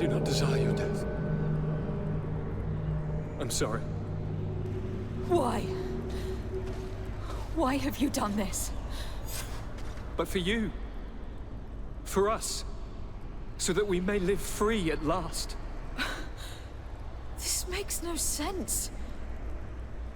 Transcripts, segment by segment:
do not desire your death. I'm sorry. Why? Why have you done this? But for you. For us. So that we may live free at last. This makes no sense.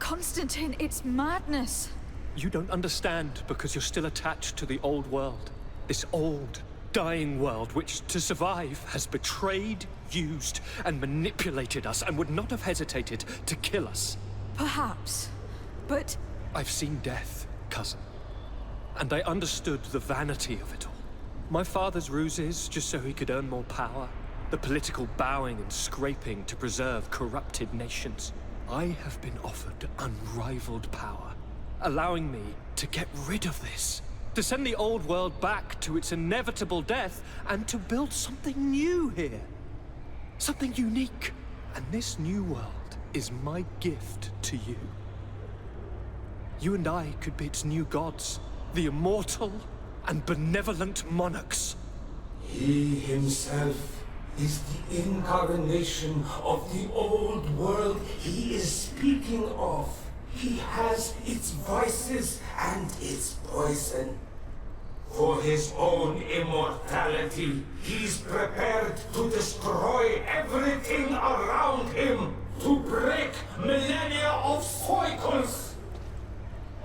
Constantine, it's madness. You don't understand because you're still attached to the old world. This old, dying world which, to survive, has betrayed, used, and manipulated us and would not have hesitated to kill us. Perhaps, but... I've seen death, cousin. And I understood the vanity of it all. My father's ruses just so he could earn more power. The political bowing and scraping to preserve corrupted nations. I have been offered unrivaled power, allowing me to get rid of this. To send the old world back to its inevitable death, and to build something new here. Something unique. And this new world is my gift to you. You and I could be its new gods, the immortal and benevolent monarchs. He himself is the incarnation of the old world he is speaking of. He has its vices and its poison. For his own immortality, he's prepared to destroy everything around him, to break millennia of cycles.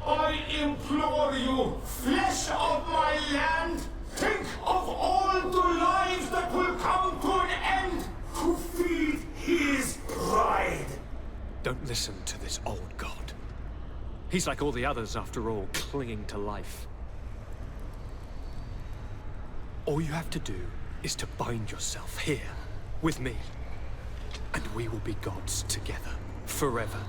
I implore you, flesh of my land, think of all the lives that will come to an end to feed his pride. Don't listen to this old god. He's like all the others, after all, clinging to life. All you have to do is to bind yourself here, with me. And we will be gods together, forever.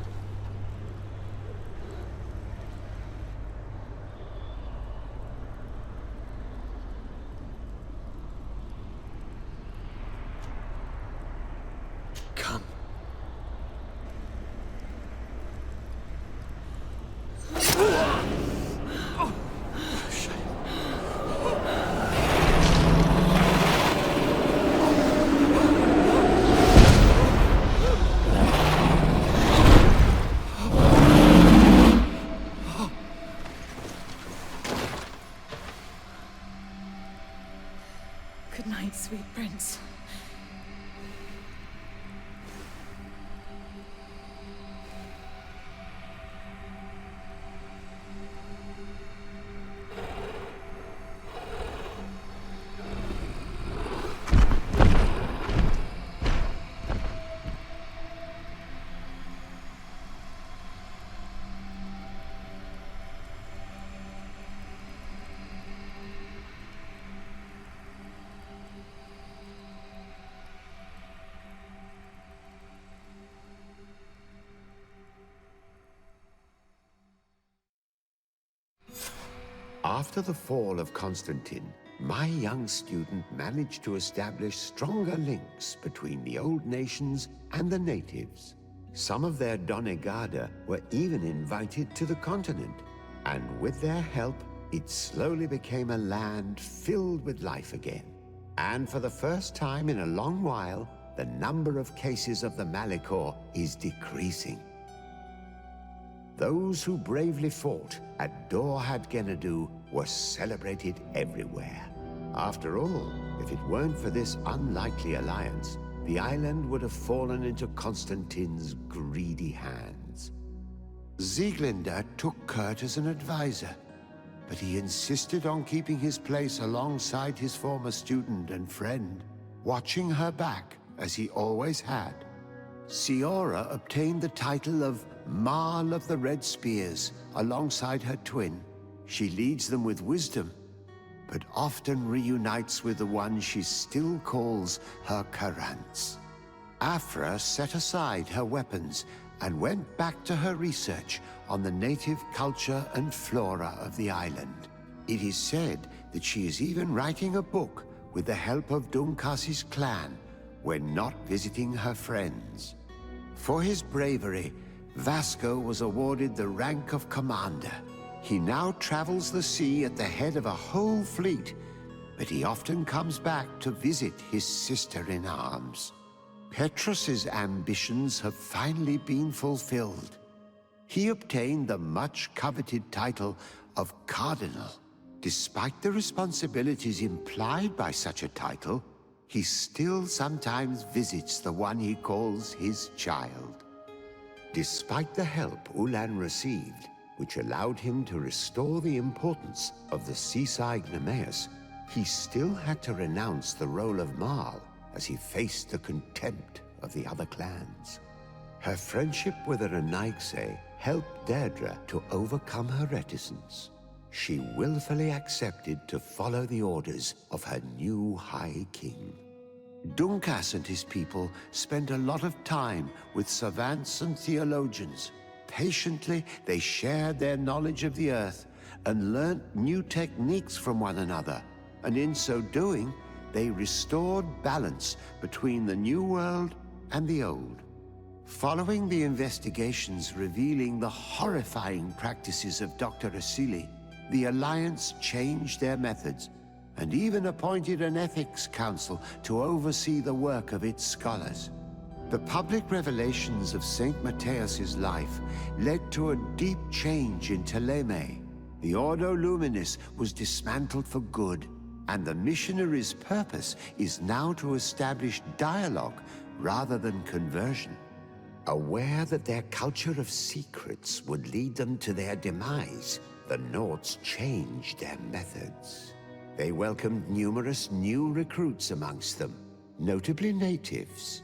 Come. Good night, sweet prince. After the fall of Constantine, my young student managed to establish stronger links between the old nations and the natives. Some of their donegada were even invited to the continent, and with their help, it slowly became a land filled with life again. And for the first time in a long while, the number of cases of the Malichor is decreasing. Those who bravely fought at Dorhad Genadu were celebrated everywhere. After all, if it weren't for this unlikely alliance, the island would have fallen into Constantine's greedy hands. Sieglinde took Kurt as an advisor, but he insisted on keeping his place alongside his former student and friend, watching her back as he always had. Siora obtained the title of Marl of the Red Spears alongside her twin. She leads them with wisdom, but often reunites with the one she still calls her Karants. Afra set aside her weapons and went back to her research on the native culture and flora of the island. It is said that she is even writing a book with the help of Dunkasi's clan when not visiting her friends. For his bravery, Vasco was awarded the rank of commander. He now travels the sea at the head of a whole fleet, but he often comes back to visit his sister-in-arms. Petrus's ambitions have finally been fulfilled. He obtained the much-coveted title of Cardinal. Despite the responsibilities implied by such a title, he still sometimes visits the one he calls his child. Despite the help Ulan received, which allowed him to restore the importance of the seaside Nemeus, he still had to renounce the role of Marl as he faced the contempt of the other clans. Her friendship with Anaigse helped Deirdre to overcome her reticence. She willfully accepted to follow the orders of her new High King. Dunkas and his people spent a lot of time with savants and theologians. Patiently, they shared their knowledge of the Earth and learnt new techniques from one another, and in so doing, they restored balance between the New World and the Old. Following the investigations revealing the horrifying practices of Dr. Asili, the Alliance changed their methods and even appointed an ethics council to oversee the work of its scholars. The public revelations of Saint Matthias's life led to a deep change in Teleme. The Ordo Luminis was dismantled for good, and the missionaries' purpose is now to establish dialogue rather than conversion. Aware that their culture of secrets would lead them to their demise, the Nords changed their methods. They welcomed numerous new recruits amongst them, notably natives.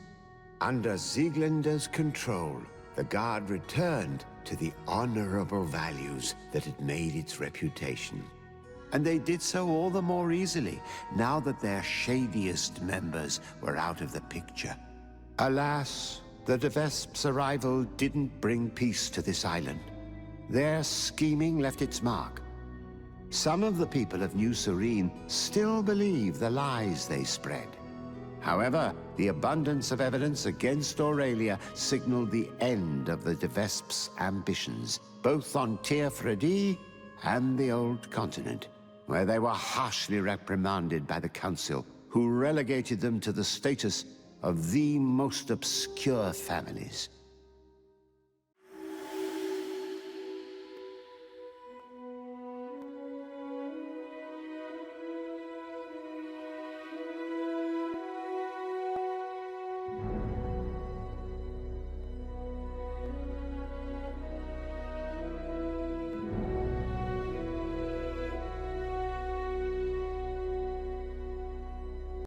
Under Sieglinder's control, the Guard returned to the honorable values that had made its reputation. And they did so all the more easily, now that their shadiest members were out of the picture. Alas, the De Vesp's arrival didn't bring peace to this island. Their scheming left its mark. Some of the people of New Serene still believe the lies they spread. However, the abundance of evidence against Aurelia signaled the end of the De Vesp's ambitions, both on Tir Fredi and the Old Continent, where they were harshly reprimanded by the Council, who relegated them to the status of the most obscure families.